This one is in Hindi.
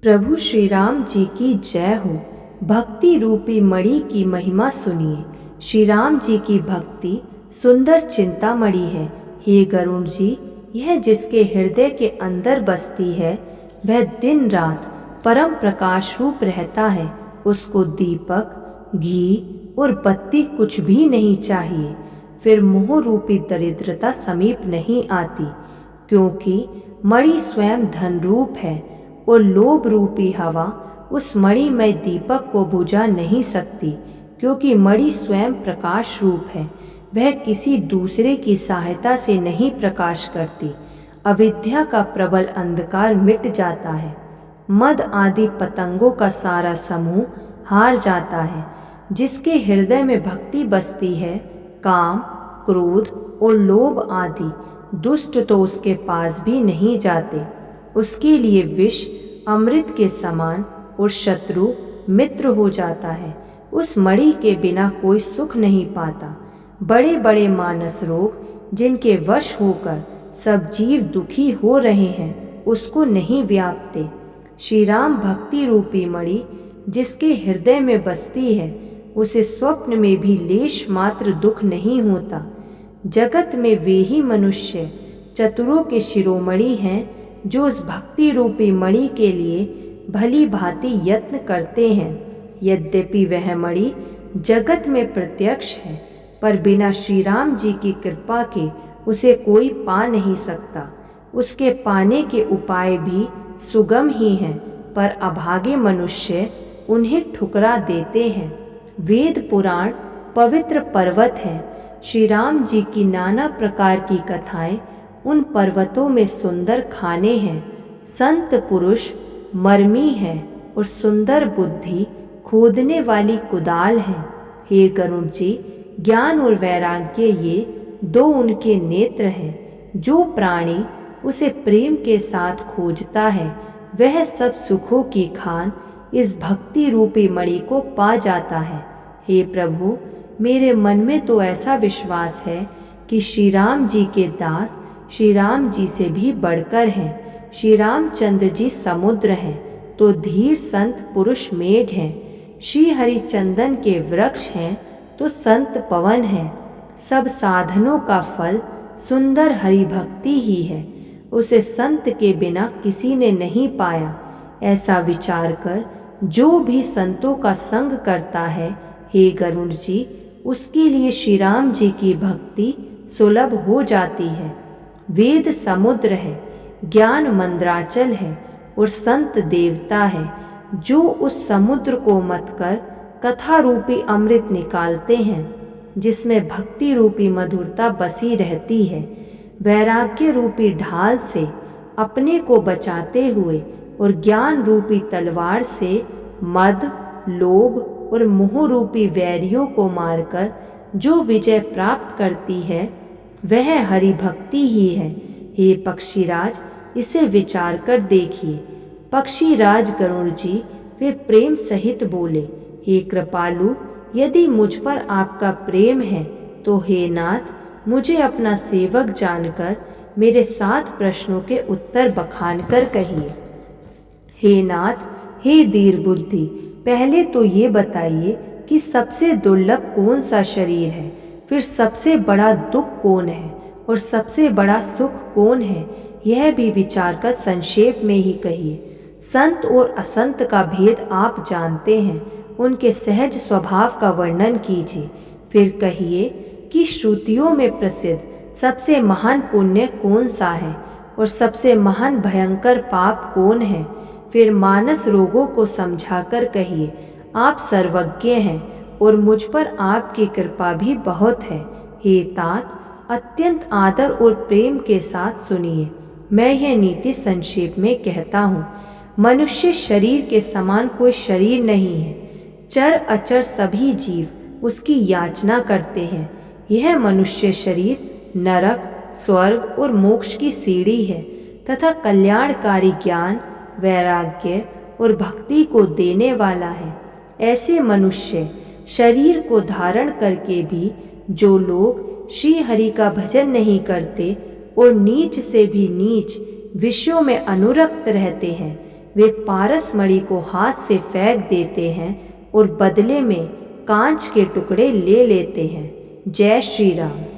प्रभु श्री राम जी की जय हो। भक्ति रूपी मणि की महिमा सुनिए। श्री राम जी की भक्ति सुंदर चिंतामणि है। हे गरुण जी, यह जिसके हृदय के अंदर बसती है वह दिन रात परम प्रकाश रूप रहता है। उसको दीपक, घी और बत्ती कुछ भी नहीं चाहिए। फिर मोह रूपी दरिद्रता समीप नहीं आती, क्योंकि मणि स्वयं धन रूप है और लोभ रूपी हवा उस मणिमय दीपक को बुझा नहीं सकती, क्योंकि मणि स्वयं प्रकाश रूप है। वह किसी दूसरे की सहायता से नहीं प्रकाश करती। अविद्या का प्रबल अंधकार मिट जाता है। मद आदि पतंगों का सारा समूह हार जाता है। जिसके हृदय में भक्ति बसती है, काम, क्रोध और लोभ आदि दुष्ट तो उसके पास भी नहीं जाते। उसके लिए विष अमृत के समान और शत्रु मित्र हो जाता है। उस मणि के बिना कोई सुख नहीं पाता। बड़े बड़े मानस रोग जिनके वश होकर सब जीव दुखी हो रहे हैं, उसको नहीं व्यापते। श्री राम भक्ति रूपी मणि जिसके हृदय में बसती है, उसे स्वप्न में भी लेश मात्र दुख नहीं होता। जगत में वे ही मनुष्य चतुरों के शिरोमणि हैं जो उस भक्ति रूपी मणि के लिए भली भांति यत्न करते हैं। यद्यपि वह मणि जगत में प्रत्यक्ष है, पर बिना श्री राम जी की कृपा के उसे कोई पा नहीं सकता। उसके पाने के उपाय भी सुगम ही हैं, पर अभागे मनुष्य उन्हें ठुकरा देते हैं। वेद पुराण पवित्र पर्वत हैं। श्री राम जी की नाना प्रकार की कथाएं उन पर्वतों में सुंदर खाने हैं। संत पुरुष मर्मी हैं और सुंदर बुद्धि खोदने वाली कुदाल हैं। हे गरुड़ जी, ज्ञान और वैराग्य ये दो उनके नेत्र हैं। जो प्राणी उसे प्रेम के साथ खोजता है, वह सब सुखों की खान इस भक्ति रूपी मणि को पा जाता है। हे प्रभु, मेरे मन में तो ऐसा विश्वास है कि श्री राम जी के दास श्री राम जी से भी बढ़कर हैं। श्री रामचंद्र जी समुद्र हैं तो धीर संत पुरुष मेघ हैं। श्री हरिचंदन के वृक्ष हैं तो संत पवन हैं। सब साधनों का फल सुंदर हरि भक्ति ही है। उसे संत के बिना किसी ने नहीं पाया। ऐसा विचार कर जो भी संतों का संग करता है, हे गरुड़ जी, उसके लिए श्री राम जी की भक्ति सुलभ हो जाती है। वेद समुद्र है, ज्ञान मंद्राचल है और संत देवता है, जो उस समुद्र को मत कर कथा रूपी अमृत निकालते हैं, जिसमें भक्ति रूपी मधुरता बसी रहती है। वैराग्य रूपी ढाल से अपने को बचाते हुए और ज्ञान रूपी तलवार से मद, लोभ और मोह रूपी वैरियों को मारकर जो विजय प्राप्त करती है, वह हरि भक्ति ही है। हे पक्षीराज, इसे विचार कर देखिए। पक्षीराज गरुड़ जी फिर प्रेम सहित बोले, हे कृपालु, यदि मुझ पर आपका प्रेम है तो हे नाथ, मुझे अपना सेवक जानकर मेरे 7 प्रश्नों के उत्तर बखान कर कहिए। हे नाथ, हे धीर बुद्धि, पहले तो ये बताइए कि सबसे दुर्लभ कौन सा शरीर है, फिर सबसे बड़ा दुख कौन है और सबसे बड़ा सुख कौन है, यह भी विचार कर संक्षेप में ही कहिए। संत और असंत का भेद आप जानते हैं, उनके सहज स्वभाव का वर्णन कीजिए। फिर कहिए कि श्रुतियों में प्रसिद्ध सबसे महान पुण्य कौन सा है और सबसे महान भयंकर पाप कौन है। फिर मानस रोगों को समझाकर कहिए, आप सर्वज्ञ हैं और मुझ पर आपकी कृपा भी बहुत है। हे तात, अत्यंत आदर और प्रेम के साथ सुनिए। मैं यह नीति संक्षेप में कहता हूँ। मनुष्य शरीर के समान कोई शरीर नहीं है। चर अचर सभी जीव उसकी याचना करते हैं। यह मनुष्य शरीर नरक, स्वर्ग और मोक्ष की सीढ़ी है तथा कल्याणकारी ज्ञान, वैराग्य और भक्ति को देने वाला है। ऐसे मनुष्य शरीर को धारण करके भी जो लोग श्री हरि का भजन नहीं करते और नीच से भी नीच विषयों में अनुरक्त रहते हैं, वे पारस मणि को हाथ से फेंक देते हैं और बदले में कांच के टुकड़े ले लेते हैं। जय श्री राम।